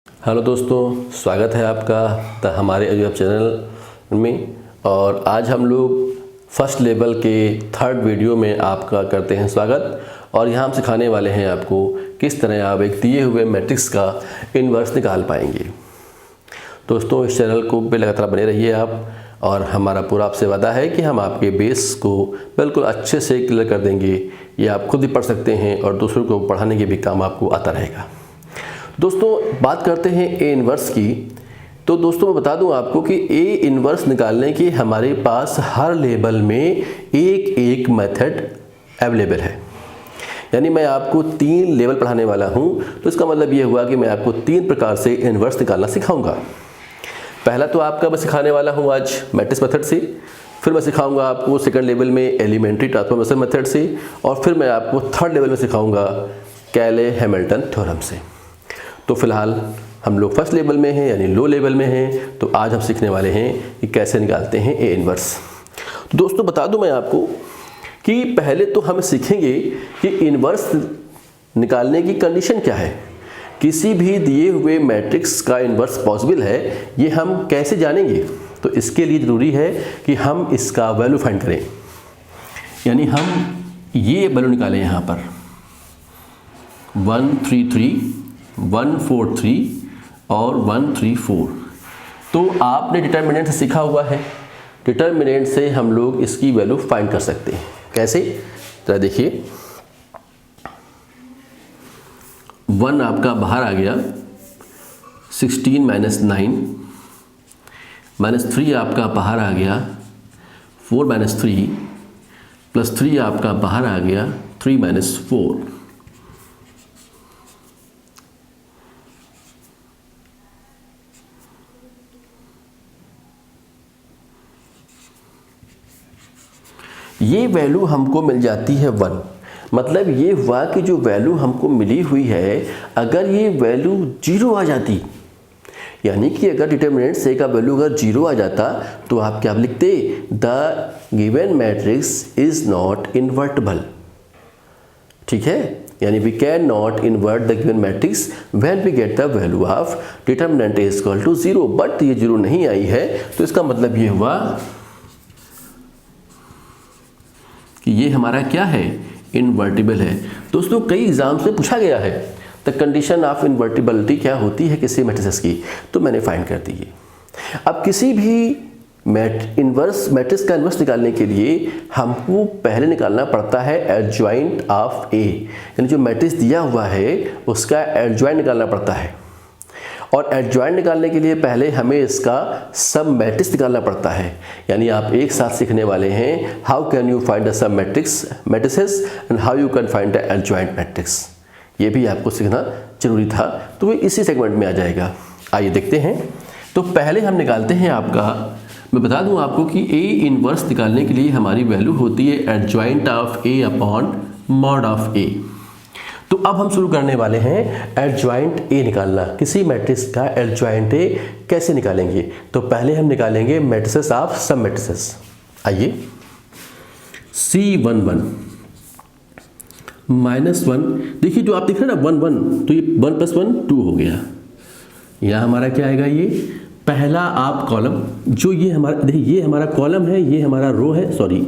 Hello दोस्तों, स्वागत है आपका हमारे यूट्यूब चैनल में। और आज हम लोग फर्स्ट लेवल के थर्ड वीडियो में आपका करते हैं स्वागत। और यहाँ हम सिखाने वाले हैं आपको किस तरह आप एक दिए हुए मैट्रिक्स का इन्वर्स निकाल पाएंगे। दोस्तों, इस चैनल को पे लगातार बने रहिए आप, और हमारा पूरा आपसे वादा है कि हम आपके बेस को बिल्कुल अच्छे से क्लियर कर देंगे। ये आप खुद भी पढ़ सकते हैं और दूसरों को पढ़ाने के भी काम आपको आता रहेगा। दोस्तों, बात करते हैं ए इन्वर्स की। तो दोस्तों, मैं बता दूं आपको कि ए इन्वर्स निकालने की हमारे पास हर लेवल में एक मेथड अवेलेबल है। यानी मैं आपको 3 लेवल पढ़ाने वाला हूं, तो इसका मतलब ये हुआ कि मैं आपको 3 प्रकार से इन्वर्स निकालना सिखाऊंगा। पहला तो आपका मैं सिखाने वाला हूं आज मैट्रिक्स मेथड से, फिर मैं सिखाऊंगा आपको सेकंड लेवल में एलिमेंट्री ट्रांसफॉर्मेशन मेथड से, और फिर मैं आपको थर्ड लेवल में सिखाऊंगा कैले हैमिल्टन थ्योरम से। तो फिलहाल हम लोग फर्स्ट लेवल में हैं, यानी लो लेवल में हैं। तो आज हम सीखने वाले हैं कि कैसे निकालते हैं ए इन्वर्स। तो दोस्तों, बता दूं मैं आपको कि पहले तो हम सीखेंगे कि इन्वर्स निकालने की कंडीशन क्या है। किसी भी दिए हुए मैट्रिक्स का इन्वर्स पॉसिबल है, ये हम कैसे जानेंगे। तो इसके लिए ज़रूरी है कि हम इसका वैल्यू फाइंड करें। यानी हम ये वैल्यू निकालें यहाँ पर 133, 143 और 134। तो आपने डिटर्मिनेंट से सीखा हुआ है। डिटर्मिनेंट से हम लोग इसकी वैल्यू फाइंड कर सकते हैं। कैसे, जरा देखिए। 1 आपका बाहर आ गया, 16 - 9 -3 आपका बाहर आ गया, 4 - 3 +3 आपका बाहर आ गया, 3 - 4। ये वैल्यू हमको मिल जाती है 1। मतलब ये हुआ कि जो वैल्यू हमको मिली हुई है, अगर ये वैल्यू 0 आ जाती, यानी कि अगर डिटर्मिनेंट से का वैल्यू अगर 0 आ जाता, तो आप क्या लिखते, the given matrix is not invertible. ठीक है, यानी we can not invert the given matrix when we get the value of determinant is equal to 0। But ये 0 नहीं आई है, तो इसका मतलब ये हुआ कि ये हमारा क्या है, इन्वर्टिबल है। दोस्तों, कई एग्जाम से पूछा गया है द कंडीशन ऑफ इन्वर्टिबिलिटी क्या होती है किसी मैट्रिक्स की, तो मैंने फाइंड कर दी है। अब किसी भी मैट्रिक्स का इन्वर्स निकालने के लिए हमको पहले निकालना पड़ता है एडजॉइंट ऑफ ए, यानी जो मैट्रिक्स दिया हुआ है उसका एडजॉइंट निकालना पड़ता है। और एडजॉइंट निकालने के लिए पहले हमें इसका सब मैट्रिक्स निकालना पड़ता है। यानी आप एक साथ सीखने वाले हैं how can you find the sub matrices and how you can find the adjoint matrix. ये भी आपको सीखना जरूरी था, तो वो इसी सेगमेंट में आ जाएगा। आइए देखते हैं। तो पहले हम निकालते हैं आपका, मैं बता दूं आपको कि ए इन्वर्स निकालने के लिए हमारी वैल्यू होती है adjoint of A upon mod of A. तो अब हम शुरू करने वाले हैं एडजॉइंट ए निकालना। किसी मैट्रिक्स का एडजॉइंट ए कैसे निकालेंगे, तो पहले हम निकालेंगे मैट्रिसेस ऑफ सब मैट्रिसेस। आइए, C11 -1, देखिए जो आप देख रहे हैं ना 1 1, तो ये 1 + 1 2 हो गया। यहाँ हमारा क्या आएगा, ये पहला आप कॉलम, जो ये हमारा, देखिए ये हमारा कॉलम है, ये हमारा रो है, सॉरी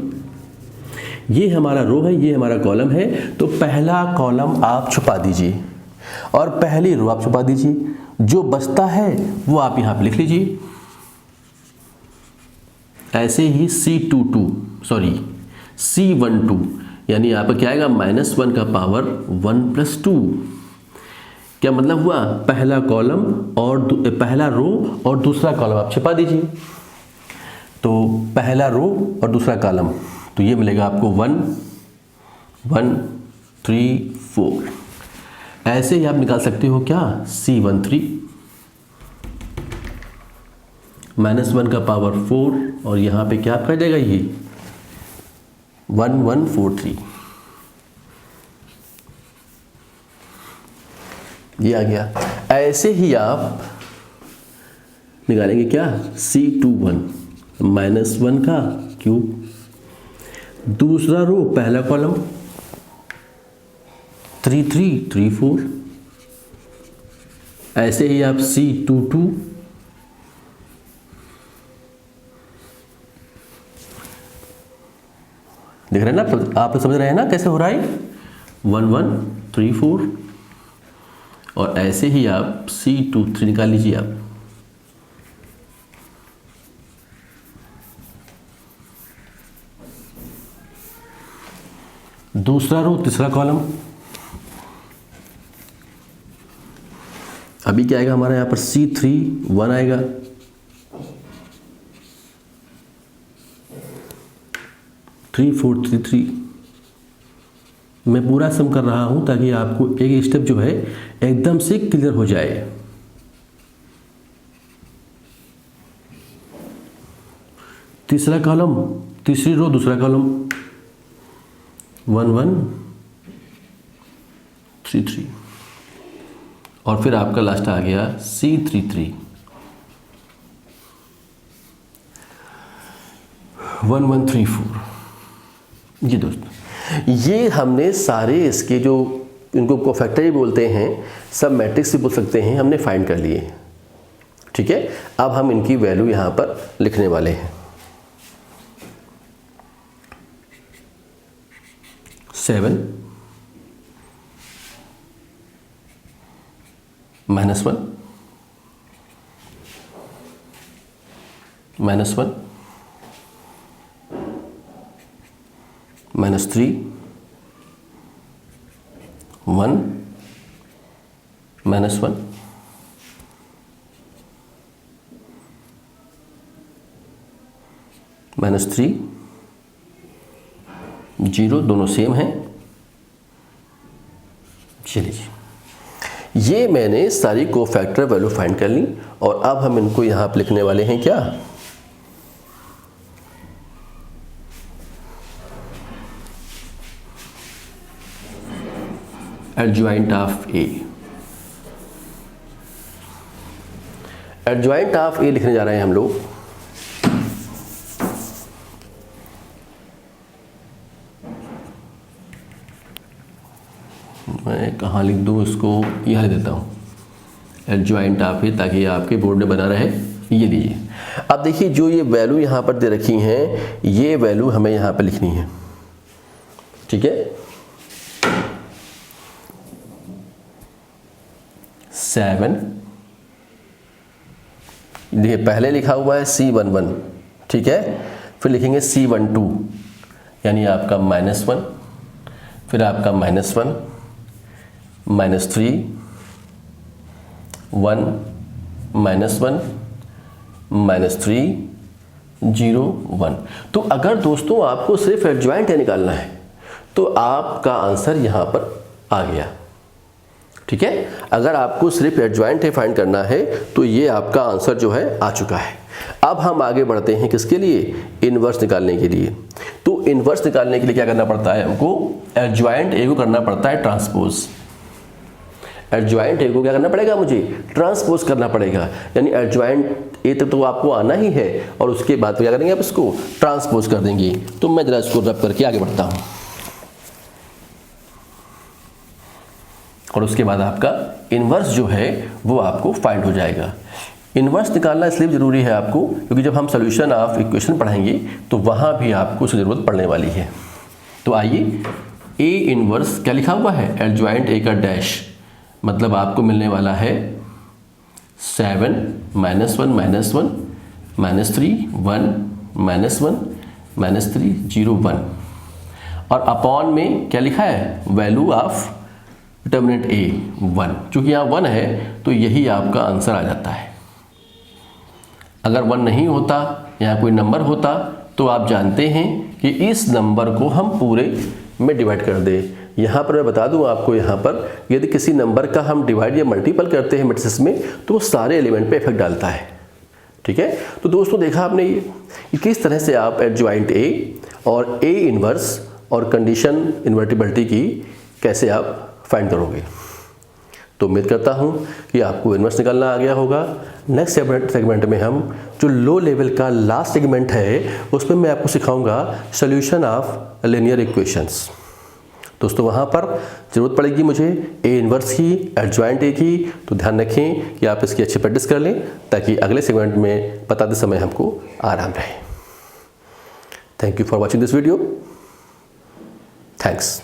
ये हमारा रो है, ये हमारा कॉलम है। तो पहला कॉलम आप छुपा दीजिए और पहली रो आप छुपा दीजिए। जो बचता है वो आप यहाँ पे लिख लीजिए। ऐसे ही C12, यानी यहाँ पर क्या आएगा, -1 का पावर 1 + 2। क्या मतलब हुआ, पहला कॉलम और पहला रो और दूसरा कॉलम आप छिपा दीजिए। तो पहला रो और दूसरा कॉलम, तो ये मिलेगा आपको 1 1 3 4। ऐसे ही आप निकाल सकते हो क्या, C13 -1 का पावर 4, और यहाँ पे क्या कर देगा, ये 1 1 4 3, ये आ गया। ऐसे ही आप निकालेंगे क्या, C21 -1 का क्यूब, दूसरा रो पहला कॉलम 3 3 3 4, ऐसे ही आप C22 देख रहे हैं ना, आप समझ रहे हैं ना कैसे हो रहा है, 1 1 3 4, और ऐसे ही आप C23 निकाल लीजिए आप। दूसरा रो तीसरा कॉलम, अभी क्या आएगा हमारा यहाँ पर C31 आएगा, थ्री 4 3 3। मैं पूरा सम कर रहा हूं ताकि आपको एक स्टेप जो है एकदम से क्लियर हो जाए। तीसरा कॉलम, तीसरी रो दूसरा कॉलम, 1 1 3 3, और फिर आपका लास्ट आ गया C33 1 1 3 4। जी दोस्तों, ये हमने सारे इसके जो इनको कोफैक्टर ही बोलते हैं, सब मैट्रिक्स भी बोल सकते हैं, हमने फाइंड कर लिए। ठीक है, अब हम इनकी वैल्यू यहाँ पर लिखने वाले हैं। 7 -1 -1 -3 1 -1 -3 0, दोनों सेम हैं। चलिए जी, ये मैंने सारी कोफैक्टर वैल्यू फाइंड कर ली, और अब हम इनको यहाँ पर लिखने वाले हैं क्या, adjoint of A. Adjoint of A लिखने जा रहे हैं हम लोग। मैं कहाँ लिख दूँ इसको, यहाँ लिख देता हूँ एडजॉइंट ऑफ ए, ताकि आपके बोर्ड में बना रहे। ये लीजिए, अब देखिए जो ये वैल्यू यहाँ पर दे रखी हैं, ये वैल्यू हमें यहाँ पर लिखनी है। ठीक है, 7, देखिए पहले लिखा हुआ है C11, ठीक है, फिर लिखेंगे C12, यानी आपका -1, फिर आपका -1 -3 1 -1 -3 0 1। तो अगर दोस्तों आपको सिर्फ एडजॉइंट है निकालना है, तो आपका आंसर यहाँ पर आ गया। ठीक है, अगर आपको सिर्फ एडजॉइंट है फाइंड करना है, तो ये आपका आंसर जो है आ चुका है। अब हम आगे बढ़ते हैं किसके लिए, इनवर्स निकालने के लिए। तो इनवर्स निकालने के लिए क्या करना पड़ता है हमको, एडजॉइंट ए को करना पड़ता है ट्रांसपोज। एडजॉइंट ए को क्या करना पड़ेगा, मुझे ट्रांसपोज करना पड़ेगा, यानी एडजॉइंट ए तक तो आपको आना ही है, और उसके बाद क्या करेंगे आप इसको ट्रांसपोज कर देंगे। तो मैं जरा इसको रब करके आगे बढ़ता हूँ, और उसके बाद आपका इन्वर्स जो है वो आपको फाइंड हो जाएगा। इन्वर्स निकालना इसलिए जरूरी है आपको, क्योंकि जब हम सॉल्यूशन ऑफ इक्वेशन पढ़ेंगे तो वहाँ भी आपको उसकी ज़रूरत पड़ने वाली है। तो आइए, ए इन्वर्स क्या लिखा हुआ है, एडजॉइंट ए का डैश, मतलब आपको मिलने वाला है 7 -1 -1 -3 1 -1 -3 0 1, और अपॉन में क्या लिखा है, वैल्यू ऑफ डिटर्मिनेंट ए 1। चूंकि यहाँ 1 है तो यही आपका आंसर आ जाता है। अगर 1 नहीं होता, यहाँ कोई नंबर होता, तो आप जानते हैं कि इस नंबर को हम पूरे में डिवाइड कर दें। यहाँ पर मैं बता दूँ आपको, यहाँ पर यदि किसी नंबर का हम डिवाइड या मल्टीपल करते हैं मैट्रिक्स में, तो वो सारे एलिमेंट पे इफेक्ट डालता है। ठीक है, तो दोस्तों देखा आपने ये किस तरह से आप एडजॉइंट ए और ए इन्वर्स और कंडीशन इन्वर्टिबिलिटी की कैसे आप फाइंड करोगे। तो उम्मीद करता हूँ कि आपको इन्वर्स निकालना आ गया होगा। नेक्स्ट सेगमेंट में हम जो लो लेवल का लास्ट सेगमेंट है, उसमें मैं आपको सिखाऊंगा सॉल्यूशन ऑफ लीनियर इक्वेशंस। दोस्तों वहाँ पर ज़रूरत पड़ेगी मुझे ए इन्वर्स की, एडजॉइंट ए की, तो ध्यान रखें कि आप इसकी अच्छी प्रैक्टिस कर लें ताकि अगले सेगमेंट में बताते समय हमको आराम रहे। Thank you for watching this video. Thanks.